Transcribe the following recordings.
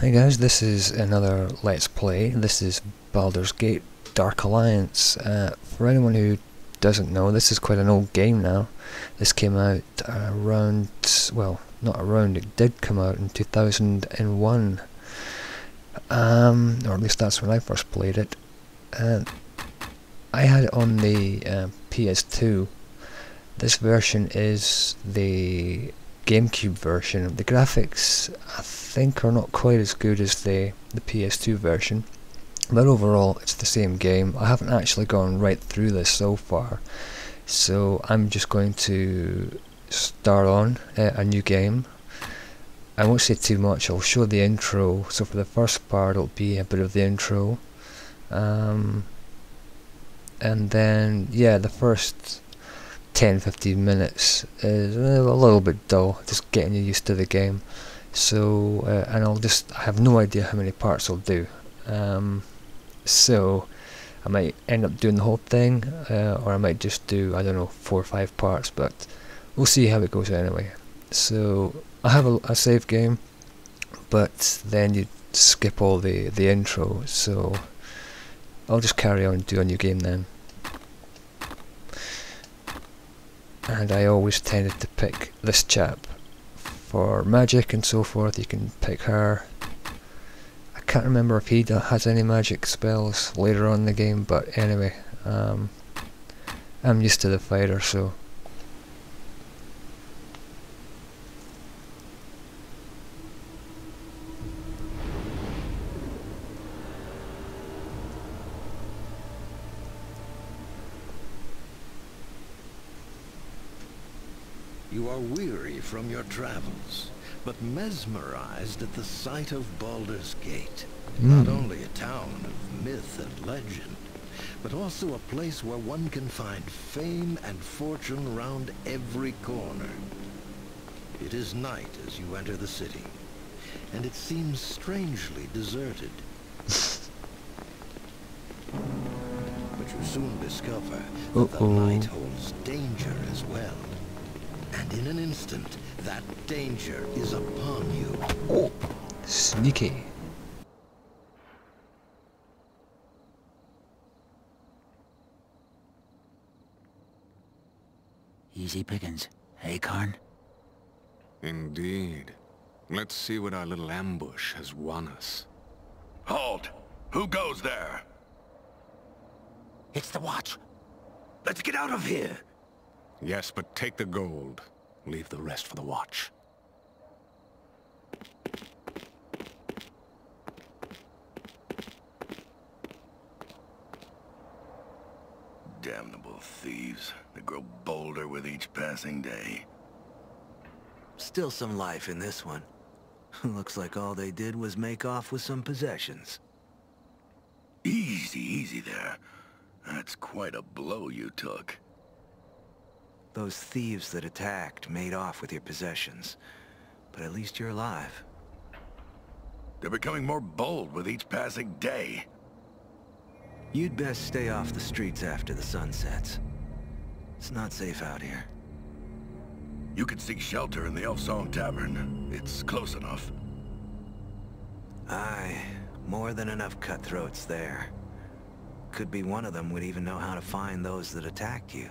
Hey guys, this is another Let's Play. This is Baldur's Gate Dark Alliance. For anyone who doesn't know, this is quite an old game now. This came out around, well, not around, it did come out in 2001. Or at least that's when I first played it. I had it on the PS2. This version is the GameCube version. The graphics, I think, are not quite as good as the PS2 version, but overall it's the same game. I haven't actually gone right through this so far, so I'm just going to start on a new game. I won't say too much, I'll show the intro. So for the first part it'll be a bit of the intro, and then yeah, the first 10-15 minutes is a little bit dull, just getting you used to the game. So and I have no idea how many parts I'll do, so I might end up doing the whole thing, or I might just do, I don't know, 4 or 5 parts, but we'll see how it goes anyway. So I have a save game, but then you skip all the intro, so I'll just carry on and do a new game then. And I always tended to pick this chap for magic and so forth. You can pick her. I can't remember if he has any magic spells later on in the game, but anyway, I'm used to the fighter, so. You are weary from your travels, but mesmerized at the sight of Baldur's Gate. Not only a town of myth and legend, but also a place where one can find fame and fortune round every corner. It is night as you enter the city, and it seems strangely deserted. But you soon discover that the night holds danger as well. And in an instant, that danger is upon you. Oh, sneaky. Easy pickings, hey, Karn? Indeed. Let's see what our little ambush has won us. Halt! Who goes there? It's the watch. Let's get out of here! Yes, but take the gold. Leave the rest for the watch. Damnable thieves. They grow bolder with each passing day. Still some life in this one. Looks like all they did was make off with some possessions. Easy, easy there. That's quite a blow you took. Those thieves that attacked made off with your possessions. But at least you're alive. They're becoming more bold with each passing day. You'd best stay off the streets after the sun sets. It's not safe out here. You could seek shelter in the Elf Song Tavern. It's close enough. Aye, more than enough cutthroats there. Could be one of them would even know how to find those that attacked you.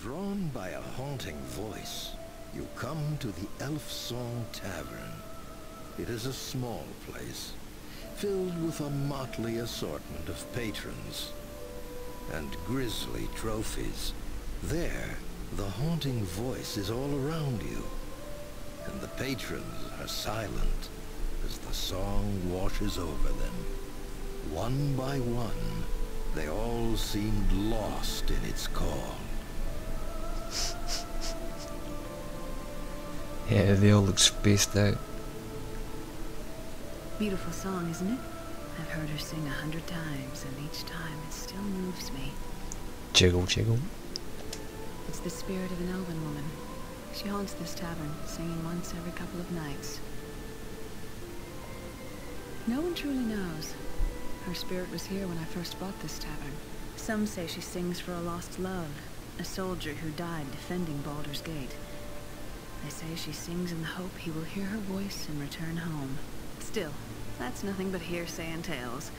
Drawn by a haunting voice, you come to the Elf Song Tavern. It is a small place, filled with a motley assortment of patrons and grisly trophies. There, the haunting voice is all around you, and the patrons are silent as the song washes over them. One by one, they all seemed lost in its call. Yeah, they all look spaced out. Beautiful song, isn't it? I've heard her sing 100 times, and each time it still moves me. Jiggle, jiggle. It's the spirit of an elven woman. She haunts this tavern, singing once every couple of nights. No one truly knows. Her spirit was here when I first bought this tavern. Some say she sings for a lost love, a soldier who died defending Baldur's Gate. They say she sings in the hope he will hear her voice and return home. Still, that's nothing but hearsay and tales.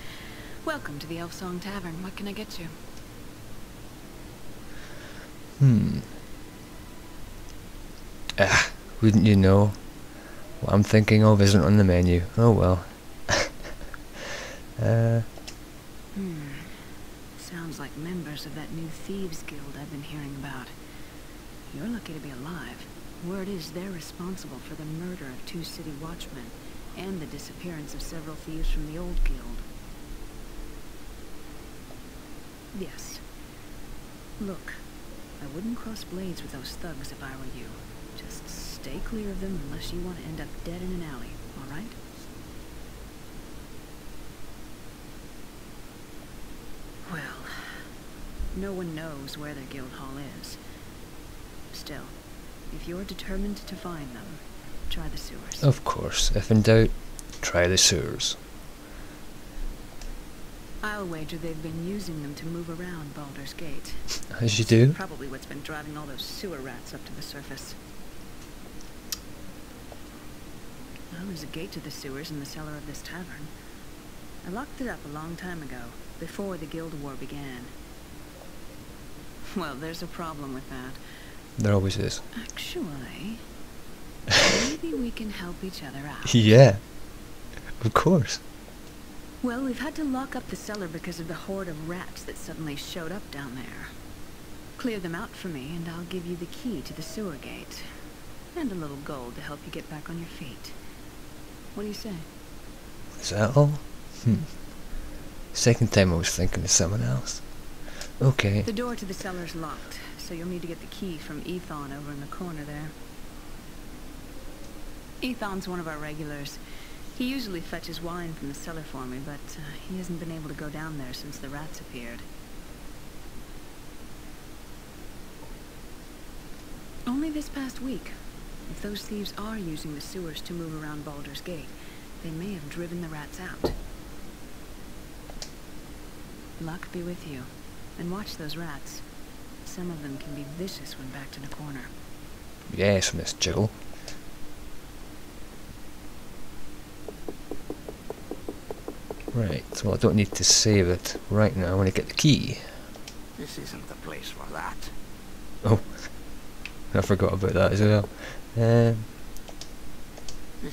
Welcome to the Elf Song Tavern. What can I get you? Wouldn't you know? What I'm thinking of isn't on the menu. Oh well. Sounds like members of that new thieves guild I've been hearing about. You're lucky to be alive. Word is they're responsible for the murder of 2 city watchmen and the disappearance of several thieves from the old guild. Yes. Look, I wouldn't cross blades with those thugs if I were you. Just stay clear of them unless you want to end up dead in an alley, all right? Well, no one knows where their guild hall is. Still, if you're determined to find them, try the sewers. Of course, if in doubt, try the sewers. I'll wager they've been using them to move around Baldur's Gate. As you do. Probably what's been driving all those sewer rats up to the surface. Well, there's a gate to the sewers in the cellar of this tavern. I locked it up a long time ago, before the Guild War began. Well, there's a problem with that. There always is. Actually, maybe we can help each other out. Yeah, of course. Well, we've had to lock up the cellar because of the horde of rats that suddenly showed up down there. Clear them out for me, and I'll give you the key to the sewer gate. And a little gold to help you get back on your feet. What do you say? Is that all? Second time I was thinking of someone else. Okay. The door to the cellar's locked, so you'll need to get the key from Ethon over in the corner there. Ethon's one of our regulars. He usually fetches wine from the cellar for me, but he hasn't been able to go down there since the rats appeared. Only this past week. If those thieves are using the sewers to move around Baldur's Gate, they may have driven the rats out. Luck be with you. And watch those rats. Some of them can be vicious when backed in a corner. Yes, Miss Jiggle. Right, well I don't need to save it right now. I want to get the key. This isn't the place for that. Oh, I forgot about that as well. This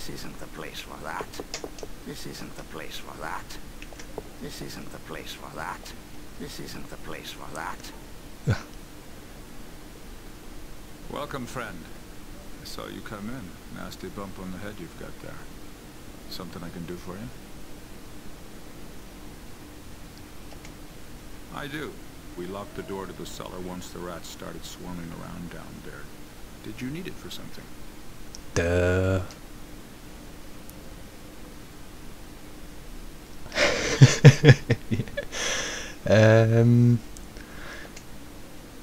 isn't the place for that. This isn't the place for that. This isn't the place for that. This isn't the place for that. Welcome, friend. I saw you come in. Nasty bump on the head you've got there. Something I can do for you? I do. We locked the door to the cellar once the rats started swarming around down there. Did you need it for something? Duh.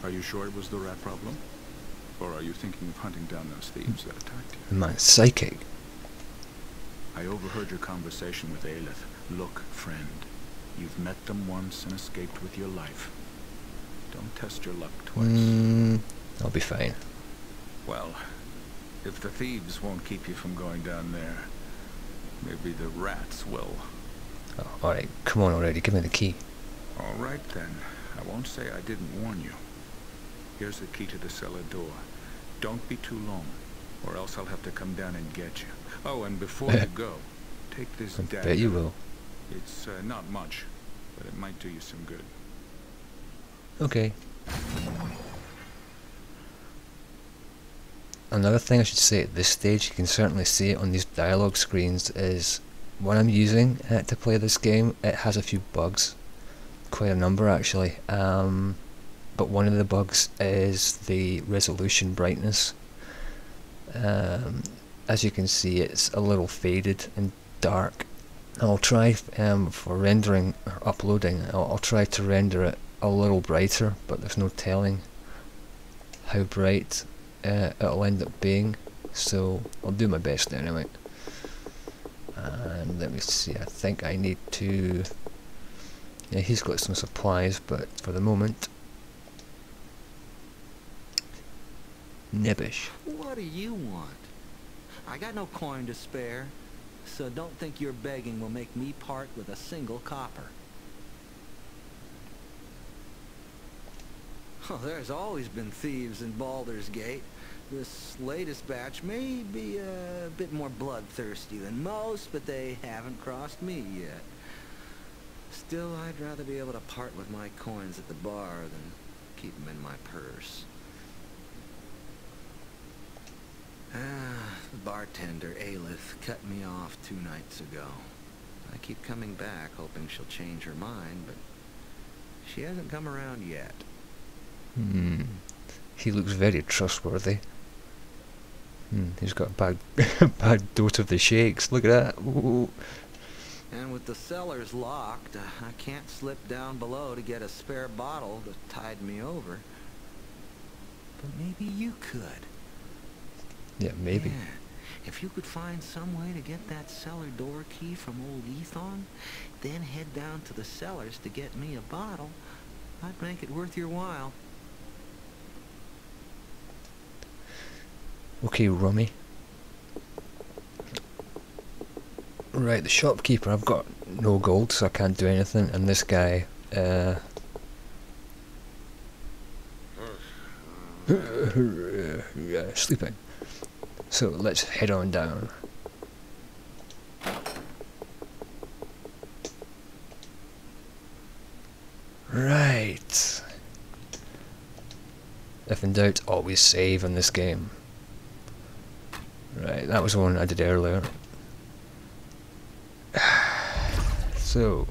Are you sure it was the rat problem? Or are you thinking of hunting down those thieves that attacked you? The man's psychic. I overheard your conversation with Aelith. Look, friend. You've met them once and escaped with your life. Don't test your luck twice. I'll be fine. Well, if the thieves won't keep you from going down there, maybe the rats will. Oh, alright, come on already, give me the key. Alright then. I won't say I didn't warn you. Here's the key to the cellar door. Don't be too long, or else I'll have to come down and get you. Oh, and before you go, take this dagger. I bet you will. It's not much, but it might do you some good. Okay. Another thing I should say at this stage, you can certainly see it on these dialogue screens, is when I'm using it to play this game, it has a few bugs. Quite a number actually. But one of the bugs is the resolution brightness. As you can see, it's a little faded and dark. I'll try for rendering or uploading, I'll try to render it a little brighter, but there's no telling how bright it'll end up being, so I'll do my best anyway. And let me see, I think I need to... Yeah, he's got some supplies, but for the moment... Nebbish. What do you want? I got no coin to spare, so don't think your begging will make me part with a single copper. Oh, there's always been thieves in Baldur's Gate. This latest batch may be a bit more bloodthirsty than most, but they haven't crossed me yet. Still, I'd rather be able to part with my coins at the bar than keep them in my purse. The bartender, Aelith, cut me off 2 nights ago. I keep coming back, hoping she'll change her mind, but she hasn't come around yet. He looks very trustworthy. He's got a bad, bad dose of the shakes. Look at that. Ooh. And with the cellars locked, I can't slip down below to get a spare bottle to tide me over. But maybe you could. Yeah, maybe. Yeah. If you could find some way to get that cellar door key from old Ethon, then head down to the cellars to get me a bottle, I'd make it worth your while. Okay, Rummy. Right, the shopkeeper, I've got no gold, so I can't do anything, and this guy, sleeping. So let's head on down. Right. If in doubt, always save in this game. Right, that was the one I did earlier. So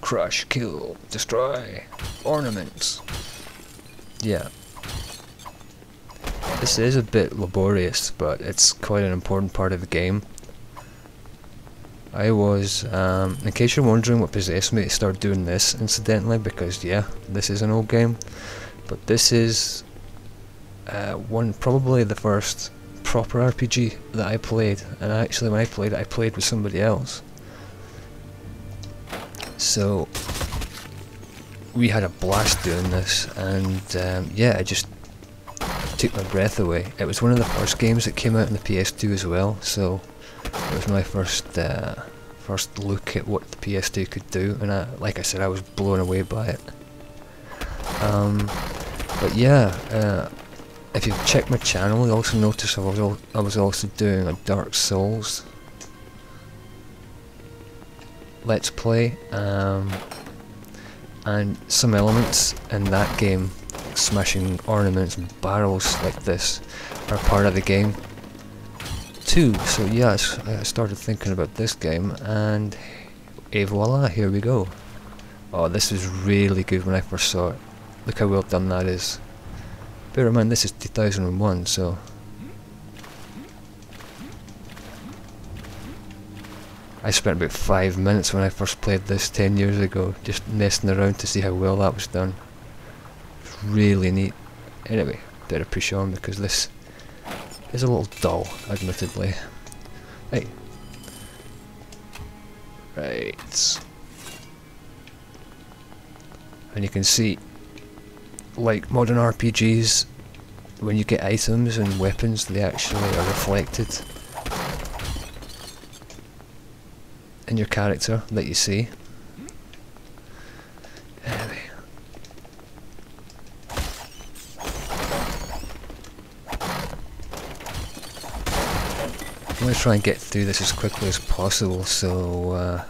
crush, kill, destroy, ornaments. Yeah. This is a bit laborious, but it's quite an important part of the game. I was, in case you're wondering what possessed me to start doing this, incidentally, because yeah, this is an old game, but this is probably the first proper RPG that I played, and actually when I played with somebody else. So we had a blast doing this, and yeah, it just took my breath away. It was one of the first games that came out on the PS2 as well, so it was my first look at what the PS2 could do, and like I said, I was blown away by it. But yeah, if you've checked my channel, you'll also notice I was also doing a Dark Souls Let's Play, and some elements in that game, smashing ornaments and barrels like this, are part of the game too. So yes, I started thinking about this game, and et voila, here we go. Oh, this was really good when I first saw it. Look how well done that is. Bear in mind, this is 2001, so I spent about 5 minutes when I first played this 10 years ago, just messing around to see how well that was done. It's really neat. Anyway, better push on because this is a little dull, admittedly. Hey. Right. And you can see, like modern RPGs, when you get items and weapons, they actually are reflected in your character that you see. Anyway. I'm going to try and get through this as quickly as possible, so